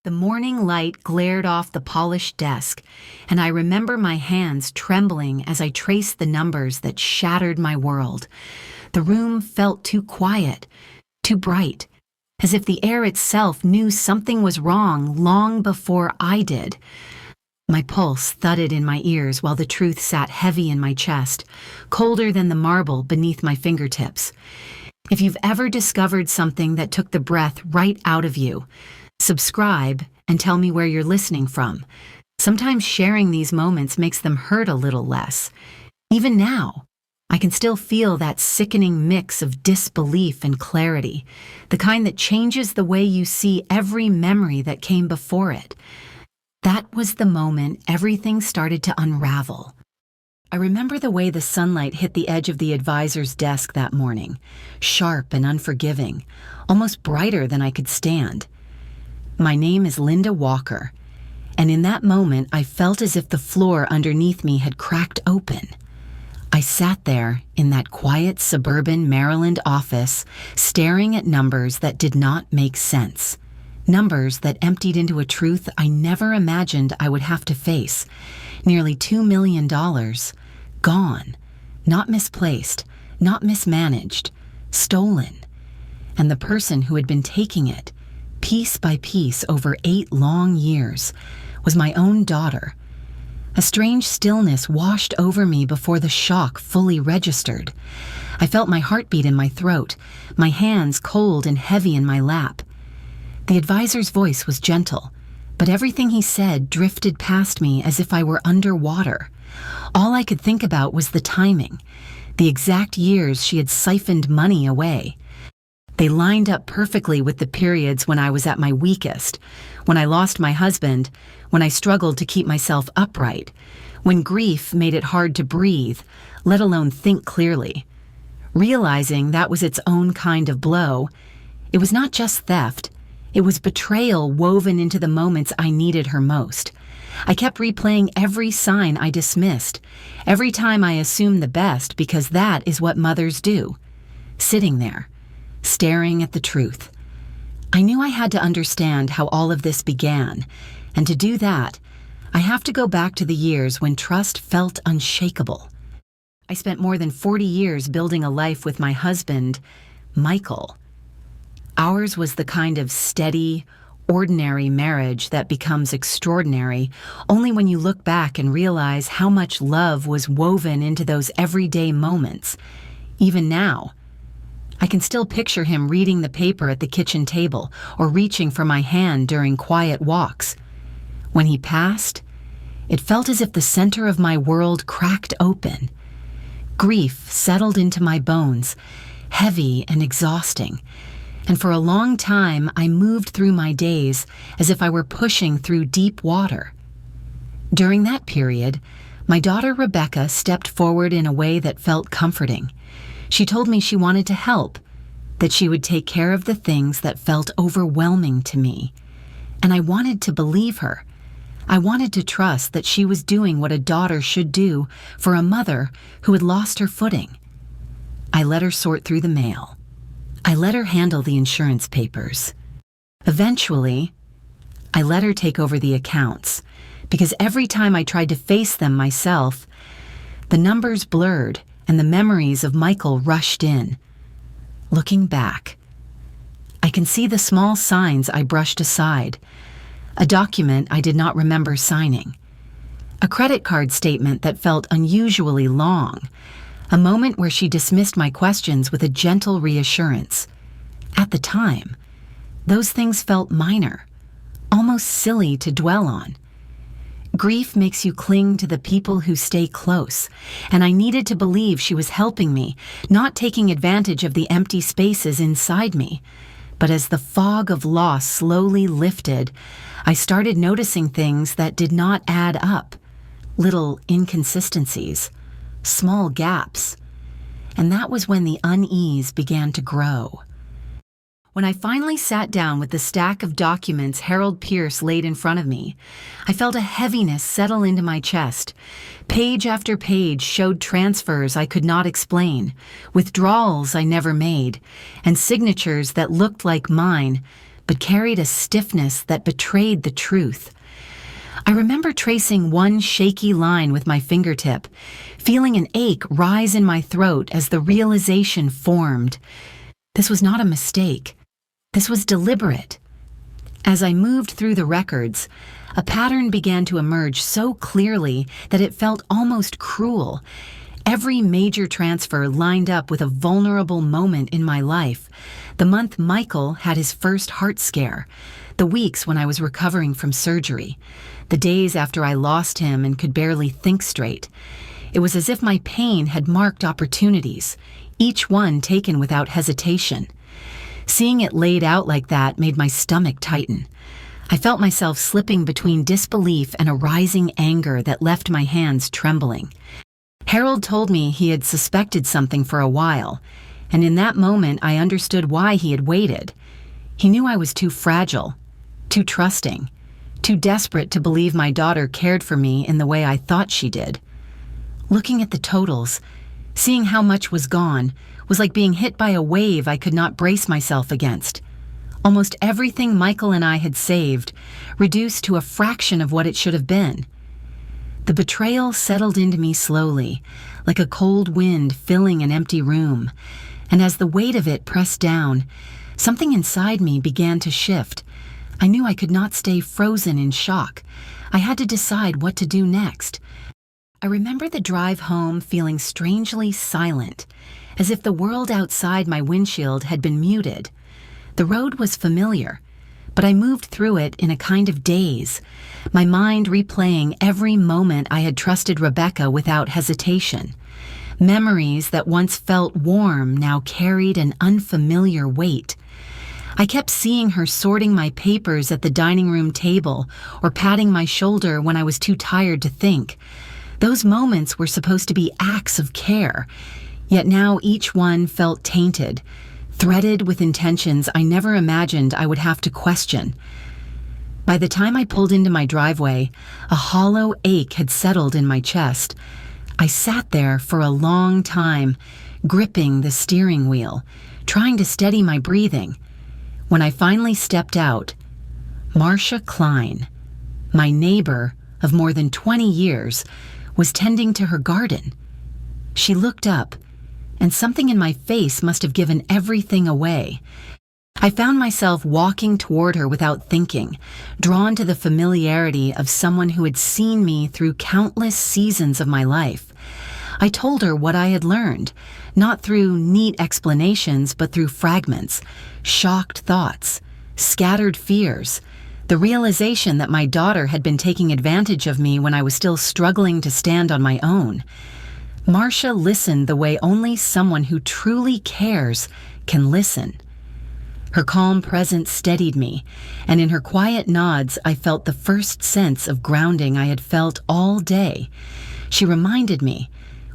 The morning light glared off the polished desk, and I remember my hands trembling as I traced the numbers that shattered my world. The room felt too quiet, too bright, as if the air itself knew something was wrong long before I did. My pulse thudded in my ears while the truth sat heavy in my chest, colder than the marble beneath my fingertips. If you've ever discovered something that took the breath right out of you, subscribe and tell me where you're listening from. Sometimes sharing these moments makes them hurt a little less. Even now, I can still feel that sickening mix of disbelief and clarity, the kind that changes the way you see every memory that came before it. That was the moment everything started to unravel. I remember the way the sunlight hit the edge of the advisor's desk that morning, sharp and unforgiving, almost brighter than I could stand. My name is Linda Walker, and in that moment I felt as if the floor underneath me had cracked open. I sat there in that quiet suburban Maryland office, staring at numbers that did not make sense. Numbers that emptied into a truth I never imagined I would have to face. Nearly $2 million. Gone. Not misplaced. Not mismanaged. Stolen. And the person who had been taking it, piece by piece over 8 long years, was my own daughter. A strange stillness washed over me before the shock fully registered. I felt my heartbeat in my throat, my hands cold and heavy in my lap. The advisor's voice was gentle, but everything he said drifted past me as if I were underwater. All I could think about was the timing, the exact years she had siphoned money away. They lined up perfectly with the periods when I was at my weakest, when I lost my husband, when I struggled to keep myself upright, when grief made it hard to breathe, let alone think clearly. Realizing that was its own kind of blow, it was not just theft. It was betrayal woven into the moments I needed her most. I kept replaying every sign I dismissed, every time I assumed the best because that is what mothers do. Sitting there, staring at the truth. I knew I had to understand how all of this began, and to do that, I have to go back to the years when trust felt unshakable. I spent more than 40 years building a life with my husband, Michael. Ours was the kind of steady, ordinary marriage that becomes extraordinary only when you look back and realize how much love was woven into those everyday moments. Even now, I can still picture him reading the paper at the kitchen table or reaching for my hand during quiet walks. When he passed, it felt as if the center of my world cracked open. Grief settled into my bones, heavy and exhausting. And for a long time, I moved through my days as if I were pushing through deep water. During that period, my daughter Rebecca stepped forward in a way that felt comforting. She told me she wanted to help, that she would take care of the things that felt overwhelming to me. And I wanted to believe her. I wanted to trust that she was doing what a daughter should do for a mother who had lost her footing. I let her sort through the mail. I let her handle the insurance papers. Eventually, I let her take over the accounts, because every time I tried to face them myself, the numbers blurred and the memories of Michael rushed in. Looking back, I can see the small signs I brushed aside, a document I did not remember signing, a credit card statement that felt unusually long, a moment where she dismissed my questions with a gentle reassurance. At the time, those things felt minor, almost silly to dwell on. Grief makes you cling to the people who stay close, and I needed to believe she was helping me, not taking advantage of the empty spaces inside me. But as the fog of loss slowly lifted, I started noticing things that did not add up, little inconsistencies, small gaps. And that was when the unease began to grow. When I finally sat down with the stack of documents Harold Pierce laid in front of me, I felt a heaviness settle into my chest. Page after page showed transfers I could not explain, withdrawals I never made, and signatures that looked like mine, but carried a stiffness that betrayed the truth. I remember tracing one shaky line with my fingertip, feeling an ache rise in my throat as the realization formed. This was not a mistake. This was deliberate. As I moved through the records, a pattern began to emerge so clearly that it felt almost cruel. Every major transfer lined up with a vulnerable moment in my life. The month Michael had his first heart scare, the weeks when I was recovering from surgery, the days after I lost him and could barely think straight. It was as if my pain had marked opportunities, each one taken without hesitation. Seeing it laid out like that made my stomach tighten. I felt myself slipping between disbelief and a rising anger that left my hands trembling. Harold told me he had suspected something for a while, and in that moment I understood why he had waited. He knew I was too fragile, too trusting, too desperate to believe my daughter cared for me in the way I thought she did. Looking at the totals, seeing how much was gone, was like being hit by a wave I could not brace myself against. Almost everything Michael and I had saved, reduced to a fraction of what it should have been. The betrayal settled into me slowly, like a cold wind filling an empty room, and as the weight of it pressed down, something inside me began to shift. I knew I could not stay frozen in shock. I had to decide what to do next. I remember the drive home feeling strangely silent, as if the world outside my windshield had been muted. The road was familiar, but I moved through it in a kind of daze, my mind replaying every moment I had trusted Rebecca without hesitation. Memories that once felt warm now carried an unfamiliar weight. I kept seeing her sorting my papers at the dining room table or patting my shoulder when I was too tired to think. Those moments were supposed to be acts of care, yet now each one felt tainted, threaded with intentions I never imagined I would have to question. By the time I pulled into my driveway, a hollow ache had settled in my chest. I sat there for a long time, gripping the steering wheel, trying to steady my breathing. When I finally stepped out, Marcia Klein, my neighbor of more than 20 years, was tending to her garden. She looked up, and something in my face must have given everything away. I found myself walking toward her without thinking, drawn to the familiarity of someone who had seen me through countless seasons of my life. I told her what I had learned, not through neat explanations, but through fragments, shocked thoughts, scattered fears, the realization that my daughter had been taking advantage of me when I was still struggling to stand on my own. Marcia listened the way only someone who truly cares can listen. Her calm presence steadied me, and in her quiet nods I felt the first sense of grounding I had felt all day. She reminded me,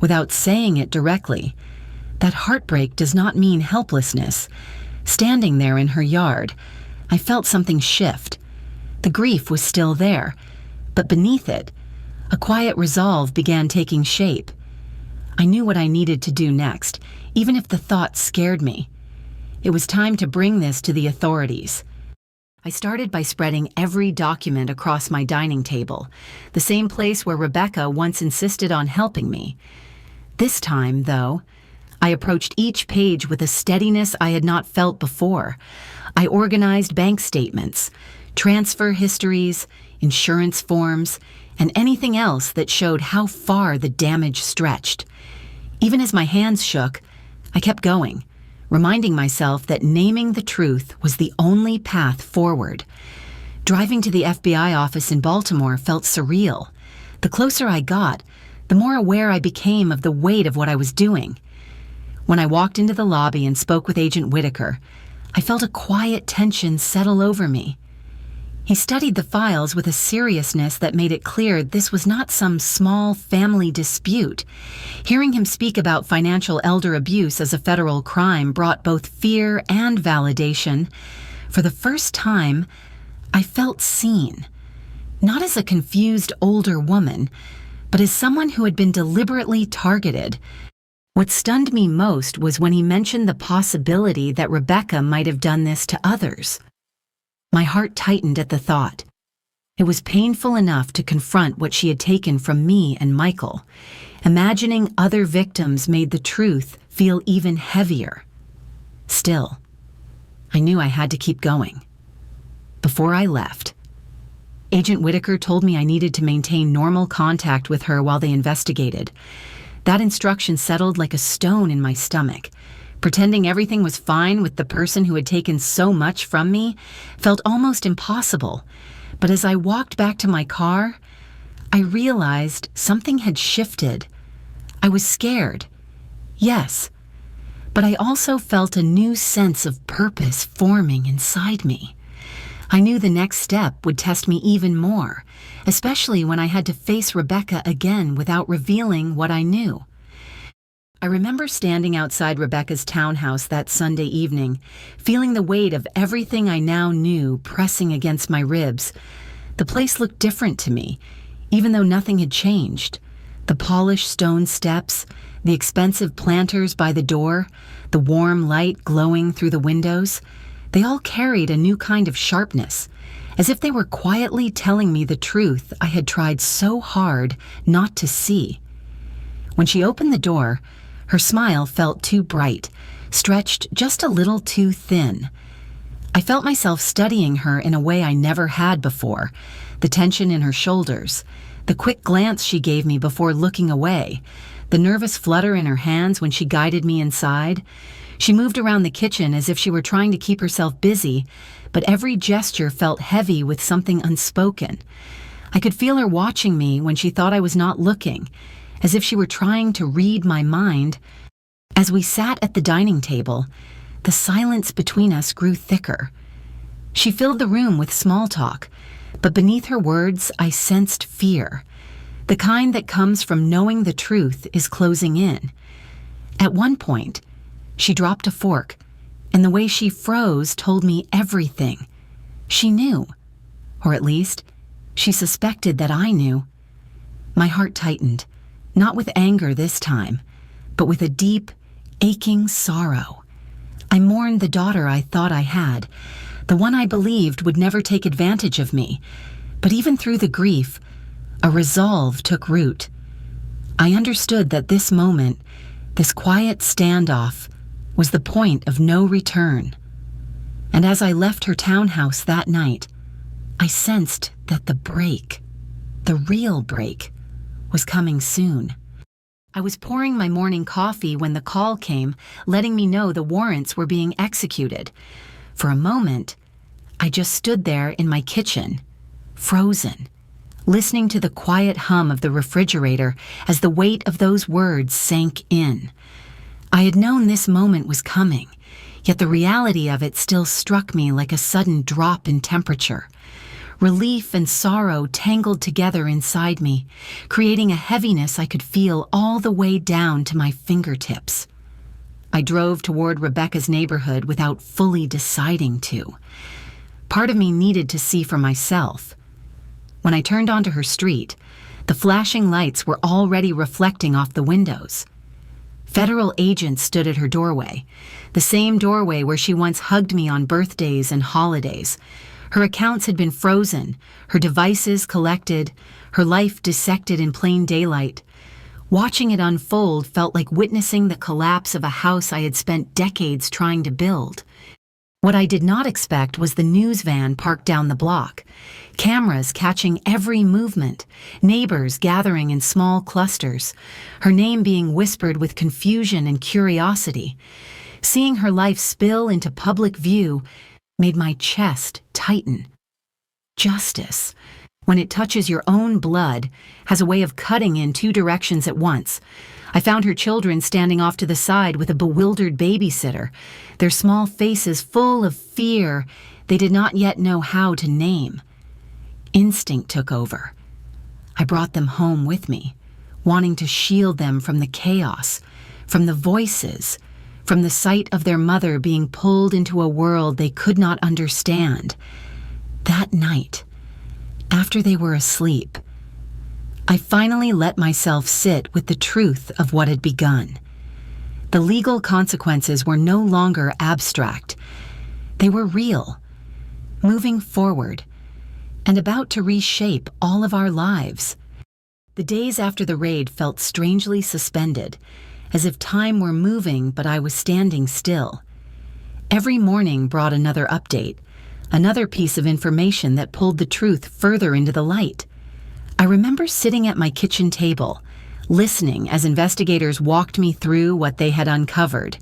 without saying it directly, that heartbreak does not mean helplessness. Standing there in her yard, I felt something shift. The grief was still there, but beneath it, a quiet resolve began taking shape. I knew what I needed to do next, even if the thought scared me. It was time to bring this to the authorities. I started by spreading every document across my dining table, the same place where Rebecca once insisted on helping me. This time, though, I approached each page with a steadiness I had not felt before. I organized bank statements, transfer histories, insurance forms, and anything else that showed how far the damage stretched. Even as my hands shook, I kept going, reminding myself that naming the truth was the only path forward. Driving to the FBI office in Baltimore felt surreal. The closer I got, the more aware I became of the weight of what I was doing. When I walked into the lobby and spoke with Agent Whitaker, I felt a quiet tension settle over me. He studied the files with a seriousness that made it clear this was not some small family dispute. Hearing him speak about financial elder abuse as a federal crime brought both fear and validation. For the first time, I felt seen. Not as a confused older woman, but as someone who had been deliberately targeted. What stunned me most was when he mentioned the possibility that Rebecca might have done this to others. My heart tightened at the thought. It was painful enough to confront what she had taken from me and Michael. Imagining other victims made the truth feel even heavier. Still, I knew I had to keep going. Before I left, Agent Whitaker told me I needed to maintain normal contact with her while they investigated. That instruction settled like a stone in my stomach. Pretending everything was fine with the person who had taken so much from me felt almost impossible. But as I walked back to my car, I realized something had shifted. I was scared, yes, but I also felt a new sense of purpose forming inside me. I knew the next step would test me even more, especially when I had to face Rebecca again without revealing what I knew. I remember standing outside Rebecca's townhouse that Sunday evening, feeling the weight of everything I now knew pressing against my ribs. The place looked different to me, even though nothing had changed. The polished stone steps, the expensive planters by the door, the warm light glowing through the windows, they all carried a new kind of sharpness, as if they were quietly telling me the truth I had tried so hard not to see. When she opened the door, her smile felt too bright, stretched just a little too thin. I felt myself studying her in a way I never had before, the tension in her shoulders, the quick glance she gave me before looking away, the nervous flutter in her hands when she guided me inside. She moved around the kitchen as if she were trying to keep herself busy, but every gesture felt heavy with something unspoken. I could feel her watching me when she thought I was not looking, as if she were trying to read my mind. As we sat at the dining table, the silence between us grew thicker. She filled the room with small talk, but beneath her words I sensed fear, the kind that comes from knowing the truth is closing in. At one point, she dropped a fork, and the way she froze told me everything. She knew, or at least, she suspected that I knew. My heart tightened, not with anger this time, but with a deep, aching sorrow. I mourned the daughter I thought I had, the one I believed would never take advantage of me. But even through the grief, a resolve took root. I understood that this moment, this quiet standoff, was the point of no return. And as I left her townhouse that night, I sensed that the break, the real break, was coming soon. I was pouring my morning coffee when the call came, letting me know the warrants were being executed. For a moment, I just stood there in my kitchen, frozen, listening to the quiet hum of the refrigerator as the weight of those words sank in. I had known this moment was coming, yet the reality of it still struck me like a sudden drop in temperature. Relief and sorrow tangled together inside me, creating a heaviness I could feel all the way down to my fingertips. I drove toward Rebecca's neighborhood without fully deciding to. Part of me needed to see for myself. When I turned onto her street, the flashing lights were already reflecting off the windows. Federal agents stood at her doorway, the same doorway where she once hugged me on birthdays and holidays. Her accounts had been frozen, her devices collected, her life dissected in plain daylight. Watching it unfold felt like witnessing the collapse of a house I had spent decades trying to build. What I did not expect was the news van parked down the block, cameras catching every movement, neighbors gathering in small clusters, her name being whispered with confusion and curiosity. Seeing her life spill into public view made my chest tighten. Justice, when it touches your own blood, has a way of cutting in two directions at once. I found her children standing off to the side with a bewildered babysitter, their small faces full of fear they did not yet know how to name. Instinct took over. I brought them home with me, wanting to shield them from the chaos, from the voices, from the sight of their mother being pulled into a world they could not understand. That night, after they were asleep, I finally let myself sit with the truth of what had begun. The legal consequences were no longer abstract. They were real. moving forward, and about to reshape all of our lives. The days after the raid felt strangely suspended, as if time were moving but I was standing still. Every morning brought another update, another piece of information that pulled the truth further into the light. I remember sitting at my kitchen table, listening as investigators walked me through what they had uncovered.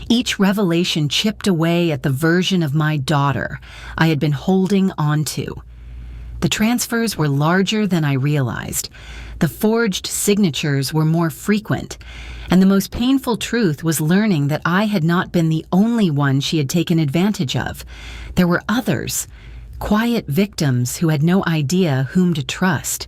Each revelation chipped away at the version of my daughter I had been holding on to. The transfers were larger than I realized. The forged signatures were more frequent, and the most painful truth was learning that I had not been the only one she had taken advantage of. There were others, quiet victims who had no idea whom to trust.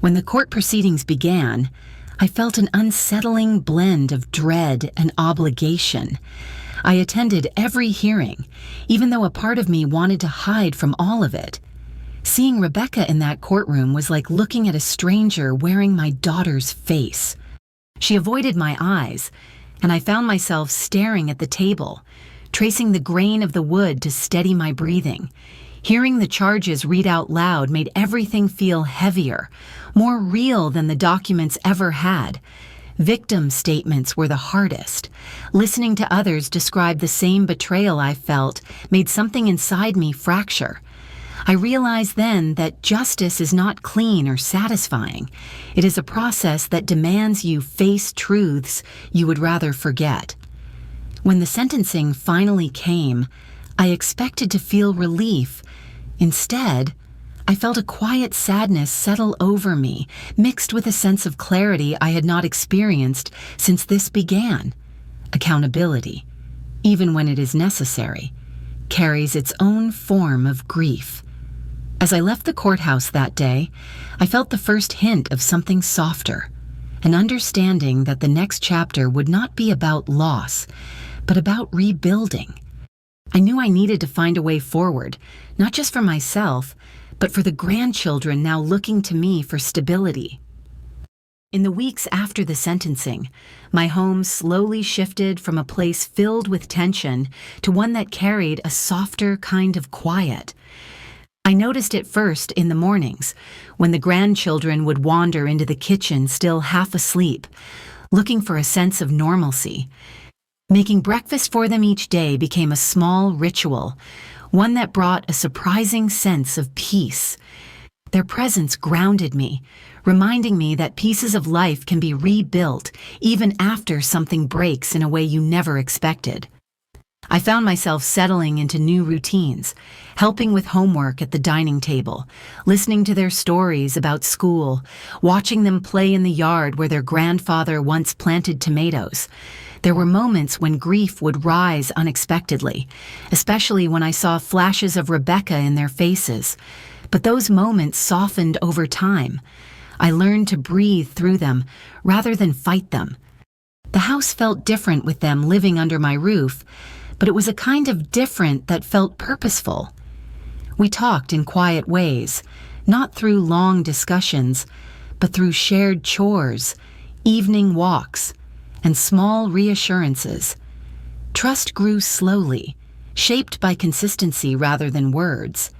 When the court proceedings began, I felt an unsettling blend of dread and obligation. I attended every hearing, even though a part of me wanted to hide from all of it. Seeing Rebecca in that courtroom was like looking at a stranger wearing my daughter's face. She avoided my eyes, and I found myself staring at the table, tracing the grain of the wood to steady my breathing. Hearing the charges read out loud made everything feel heavier, more real than the documents ever had. Victim statements were the hardest. Listening to others describe the same betrayal I felt made something inside me fracture. I realized then that justice is not clean or satisfying. It is a process that demands you face truths you would rather forget. When the sentencing finally came, I expected to feel relief. Instead, I felt a quiet sadness settle over me, mixed with a sense of clarity I had not experienced since this began. Accountability, even when it is necessary, carries its own form of grief. As I left the courthouse that day, I felt the first hint of something softer, an understanding that the next chapter would not be about loss, but about rebuilding. I knew I needed to find a way forward, not just for myself, but for the grandchildren now looking to me for stability. In the weeks after the sentencing, my home slowly shifted from a place filled with tension to one that carried a softer kind of quiet. I noticed it first in the mornings, when the grandchildren would wander into the kitchen still half asleep, looking for a sense of normalcy. Making breakfast for them each day became a small ritual, one that brought a surprising sense of peace. Their presence grounded me, reminding me that pieces of life can be rebuilt even after something breaks in a way you never expected. I found myself settling into new routines, helping with homework at the dining table, listening to their stories about school, watching them play in the yard where their grandfather once planted tomatoes. There were moments when grief would rise unexpectedly, especially when I saw flashes of Rebecca in their faces. But those moments softened over time. I learned to breathe through them rather than fight them. The house felt different with them living under my roof, but it was a kind of different that felt purposeful. We talked in quiet ways, not through long discussions, but through shared chores, evening walks, and small reassurances. Trust grew slowly, shaped by consistency rather than words.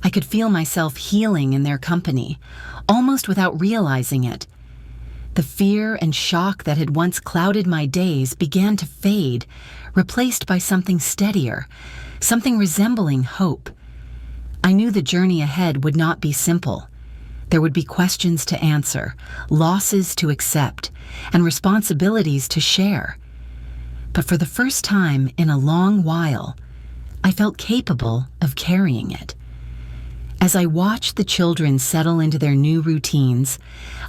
I could feel myself healing in their company, almost without realizing it. The fear and shock that had once clouded my days began to fade, replaced by something steadier, something resembling hope. I knew the journey ahead would not be simple. There would be questions to answer, losses to accept, and responsibilities to share. But for the first time in a long while, I felt capable of carrying it. As I watched the children settle into their new routines,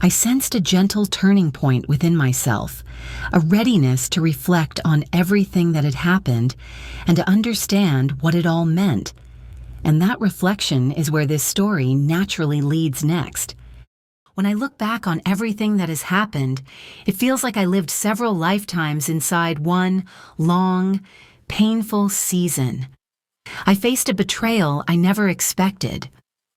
I sensed a gentle turning point within myself, a readiness to reflect on everything that had happened and to understand what it all meant. And that reflection is where this story naturally leads next. When I look back on everything that has happened, it feels like I lived several lifetimes inside one long, painful season. I faced a betrayal I never expected,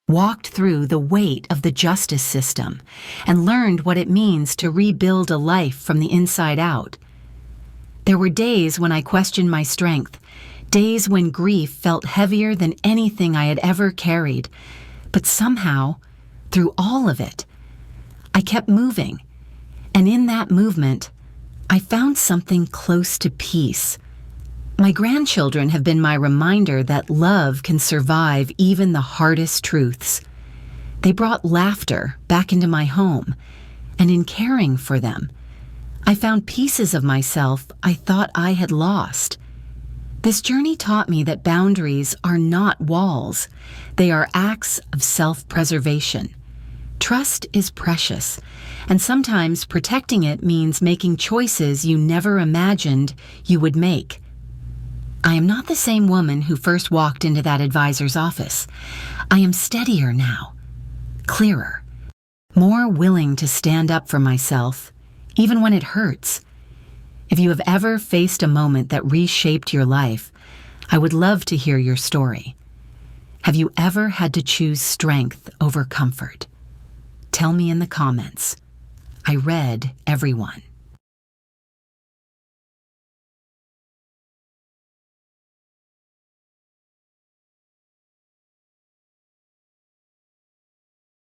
walked through the weight of the justice system, and learned what it means to rebuild a life from the inside out. There were days when I questioned my strength, Days when grief felt heavier than anything I had ever carried. But somehow, through all of it, I kept moving. And in that movement, I found something close to peace. My grandchildren have been my reminder that love can survive even the hardest truths. They brought laughter back into my home, and in caring for them, I found pieces of myself I thought I had lost. This journey taught me that boundaries are not walls. They are acts of self-preservation. Trust is precious, and sometimes protecting it means making choices you never imagined you would make. I am not the same woman who first walked into that advisor's office. I am steadier now, clearer, more willing to stand up for myself, even when it hurts. If you have ever faced a moment that reshaped your life, I would love to hear your story. Have you ever had to choose strength over comfort? Tell me in the comments. I read every one.